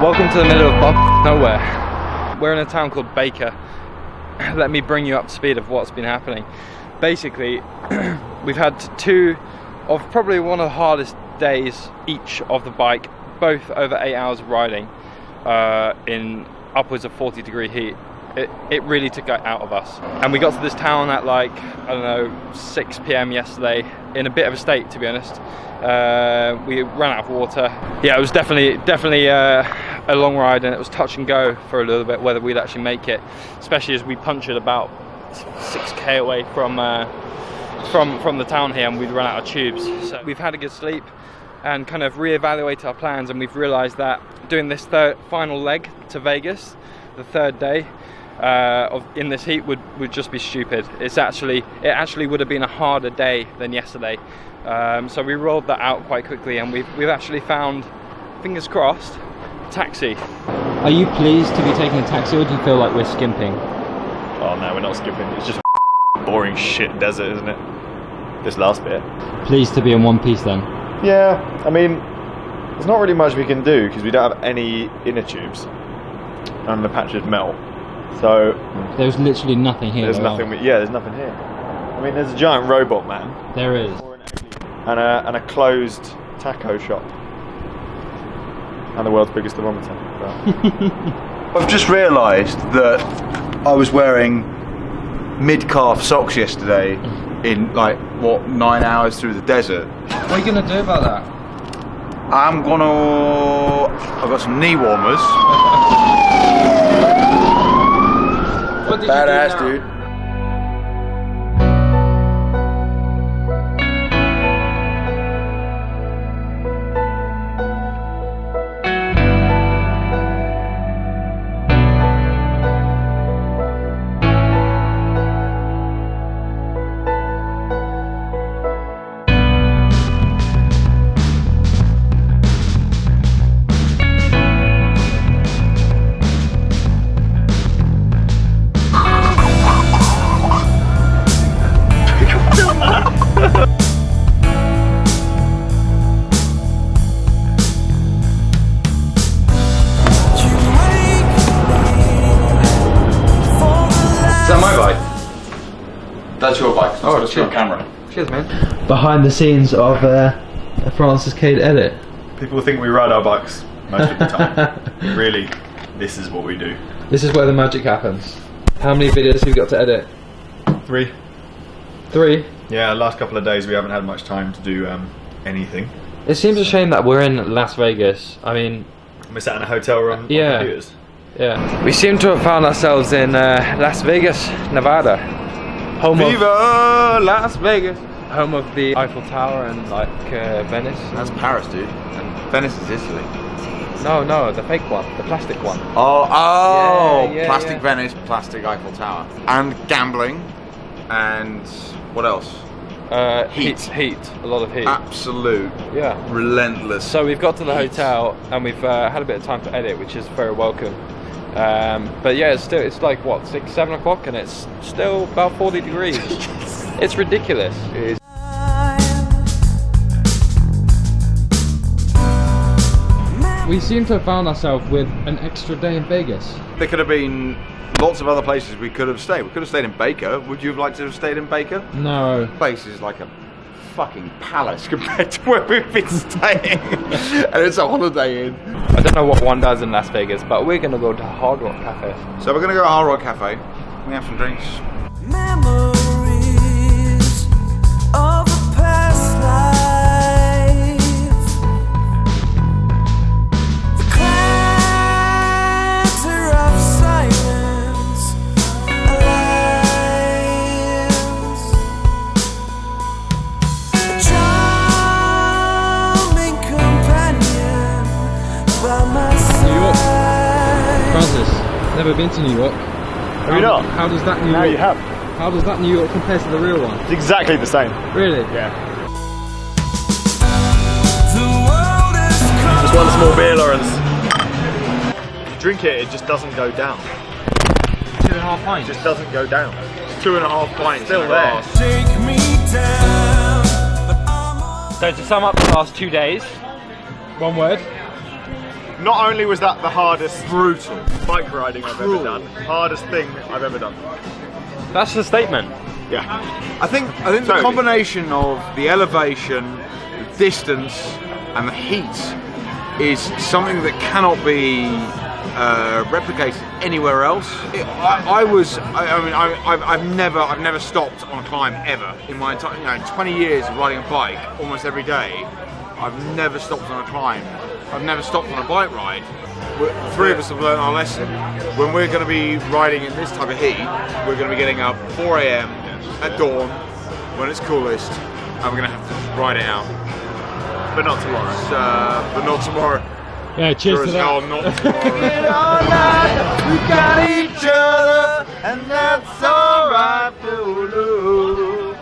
Welcome to the middle of nowhere. We're in a town called Baker. Let me bring you up to speed of what's been happening. Basically, we've had two of probably one of the hardest days each of the bike, both over 8 hours of riding in upwards of 40-degree heat. It really took it out of us. And we got to this town at like, I don't know, 6 PM yesterday, in a bit of a state, to be honest. We ran out of water. Yeah, it was definitely a long ride, and it was touch and go for a little bit whether we'd actually make it, especially as we punctured about 6k away from the town here, and we'd run out of tubes. So we've had a good sleep and kind of reevaluate our plans, and we've realized that doing this final leg to Vegas, the third day in this heat would just be stupid. It actually would have been a harder day than yesterday. So we rolled that out quite quickly, and we've actually found, fingers crossed, a taxi. Are you pleased to be taking a taxi, or do you feel like we're skimping? Oh no, we're not skipping. It's just boring shit desert, isn't it? This last bit. Pleased to be in one piece then? Yeah, I mean, there's not really much we can do because we don't have any inner tubes, and the patches melt. So there's literally nothing here. There's nothing. There's nothing here. I mean, there's a giant robot man. There is. And a closed taco shop. And the world's biggest thermometer. I've just realised that I was wearing mid-calf socks yesterday in like, what, 9 hours through the desert. What are you going to do about that? I've got some knee warmers. What did Badass, you do now? dude. Is that my bike? That's your bike. Oh, it's your camera. Cheers, man. Behind the scenes of a Francis Cade edit. People think we ride our bikes most of the time. Really, this is what we do. This is where the magic happens. How many videos have you got to edit? 3. 3? Yeah, last couple of days we haven't had much time to do anything. It seems a shame that we're in Las Vegas. I mean, We sat in a hotel room on computers. Yeah. We seem to have found ourselves in Las Vegas, Nevada. Viva Las Vegas! Home of the Eiffel Tower and like Venice. That's Paris, dude. And Venice is Italy. No, the fake one, the plastic one. Oh, Yeah, plastic yeah. Venice, plastic Eiffel Tower. And gambling. And what else? Heat. A lot of heat. Absolute. Yeah. Relentless. So we've got to the heat. hotel, and we've had a bit of time to edit, which is very welcome. But yeah, it's like what, 6, 7 o'clock, and it's still about 40 degrees. It's ridiculous. It is. We seem to have found ourselves with an extra day in Vegas. There could have been lots of other places we could have stayed. We could have stayed in Baker. Would you have liked to have stayed in Baker? No. The place is like a fucking palace compared to where we've been staying. And it's a holiday inn. I don't know what one does in Las Vegas, but we're going to go to Hard Rock Cafe. So we're going to go to Hard Rock Cafe. We have some drinks. Memories of a past life. The clatter of silence, lines. A charming companion by my New York. side. Francis, never been to New York. Have you not? How does that New Now York? you have. How does that New York compare to the real one? It's exactly the same. Really? Yeah. The world has come. Just one small beer, Lawrence. You drink it, it just doesn't go down. 2.5 pints. It just doesn't go down. It's 2.5 pints. Still there. Take me down, but I'm on So to sum up the last 2 days, one word. Not only was that the hardest Brutal. bike riding I've ever done, hardest thing I've ever done. That's the statement. Yeah. I think the Totally. combination of the elevation, the distance, and the heat is something that cannot be replicated anywhere else. I've never stopped on a climb ever in my entire 20 years of riding a bike almost every day. I've never stopped on a climb. I've never stopped on a bike ride. Three of us have learned our lesson. When we're going to be riding in this type of heat, we're going to be getting up 4 a.m. at dawn when it's coolest, and we're going to have to just ride it out. But not tomorrow. But not tomorrow. Yeah, cheers Sure to as that. hell not tomorrow. We got each other, and that's alright too.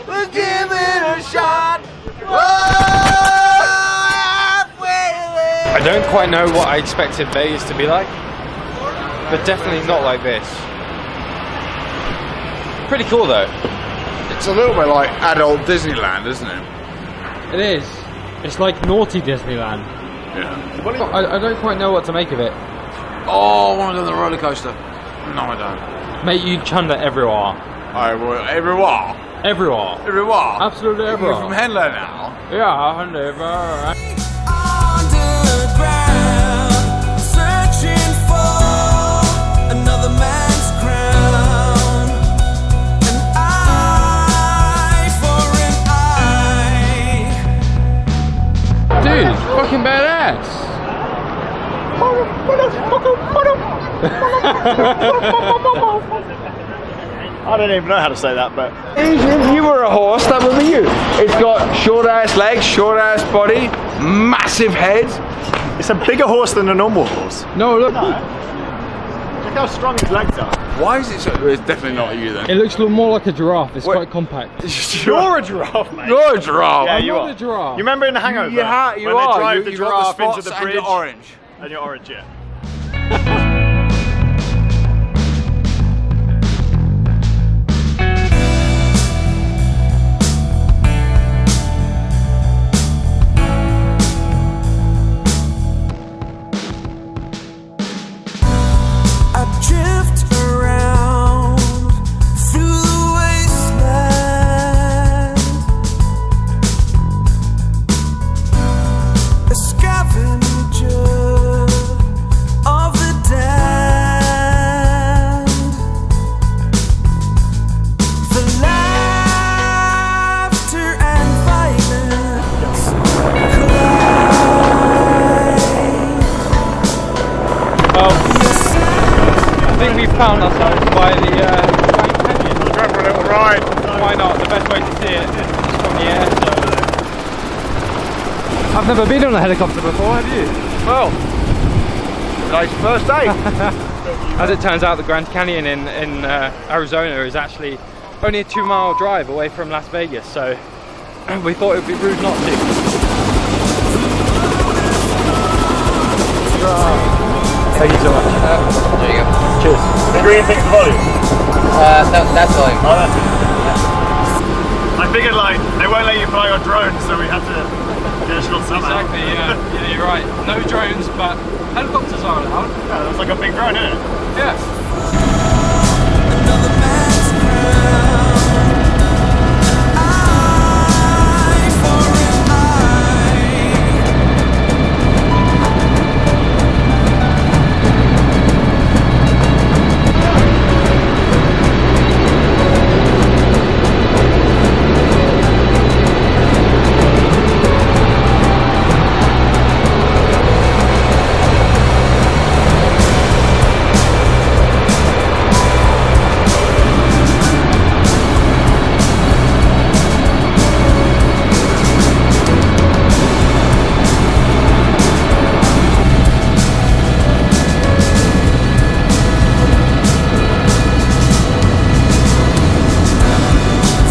We'll give it a shot. I don't quite know what I expected Vegas to be like, but definitely not like this. Pretty cool though. It's a little bit like adult Disneyland, isn't it? It is. It's like naughty Disneyland. Yeah. I don't quite know what to make of it. Oh, I want to go on the roller coaster. No, I don't. Mate, you chunder everywhere. I will everywhere. Everywhere. Everywhere. Absolutely You're everywhere. from Henlow now. Yeah, never. Underground, searching for another man's crown. An eye for an eye. Dude, fucking badass. I don't even know how to say that, but If you were a horse, that would be you. It's got short ass legs, short ass body, massive head. it's a bigger horse than a normal horse. No, look. Look how strong his legs are. Why is it so? It's definitely not you then. It looks a little more like a giraffe. It's What? quite compact. You're a giraffe, mate. You're a giraffe. Yeah, I'm you not are. a giraffe. You remember in The Hangover? You when are. they drive the You got giraffe into spots the and bridge? you're orange. And you're orange, yeah. I drift around through the wasteland, a scavenger of the damned. The laughter and violence collide. I think we've found ourselves by the Grand Canyon. Go for a little ride. Why not? The best way to see it is from the air. So. I've never been on a helicopter before, have you? Well, today's the first day. As it turns out, the Grand Canyon in Arizona is actually only a 2-mile drive away from Las Vegas, so we thought it would be rude not to. Thank you so much. There you go. Cheers. The green thing's the volume. That's volume. Oh, that's it. I figured like they won't let you fly your drone, so we had to get a shot somehow. Exactly, yeah, you're right. No drones, but helicopters are allowed. Yeah, that's like a big drone, isn't it? Yeah. Another man's crown. Eye for an eye.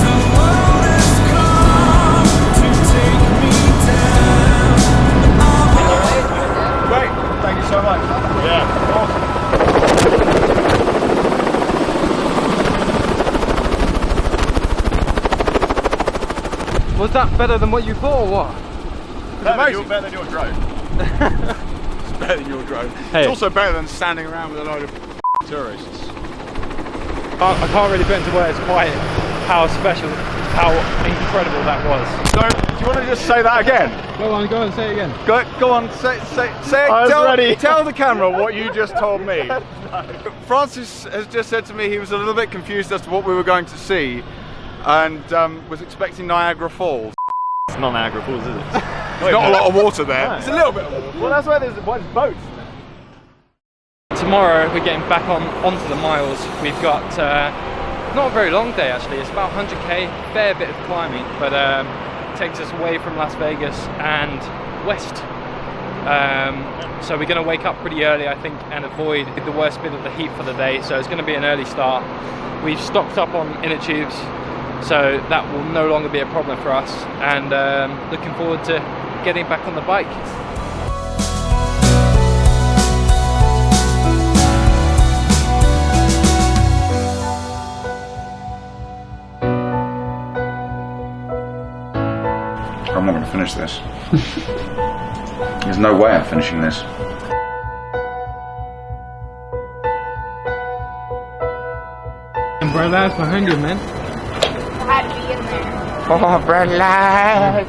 The world has come to take me down. Great. Thank you so much. Yeah. Awesome. Was that better than what you thought or what? Better than your drone. better than your drone. Hey. It's also better than standing around with a load of tourists. I can't really put into words quite how special, how incredible that was. So, do you want to just say that again? Go on, say it again. Go on, say I was ready. tell the camera what you just told me. Francis has just said to me he was a little bit confused as to what we were going to see and was expecting Niagara Falls. It's not Niagara Falls, is it? There's not a lot of water there. No. There's a little bit of water. Well, that's why there's boats. Tomorrow we're getting back onto the miles. We've got not a very long day actually. It's about 100k, fair bit of climbing, but takes us away from Las Vegas and west. So we're going to wake up pretty early, I think, and avoid the worst bit of the heat for the day. So it's going to be an early start. We've stocked up on inner tubes, so that will no longer be a problem for us. And looking forward to getting back on the bike. I'm not going to finish this. There's no way I'm finishing this. Umbrella's behind you, man. I had to be in there. Oh, umbrella!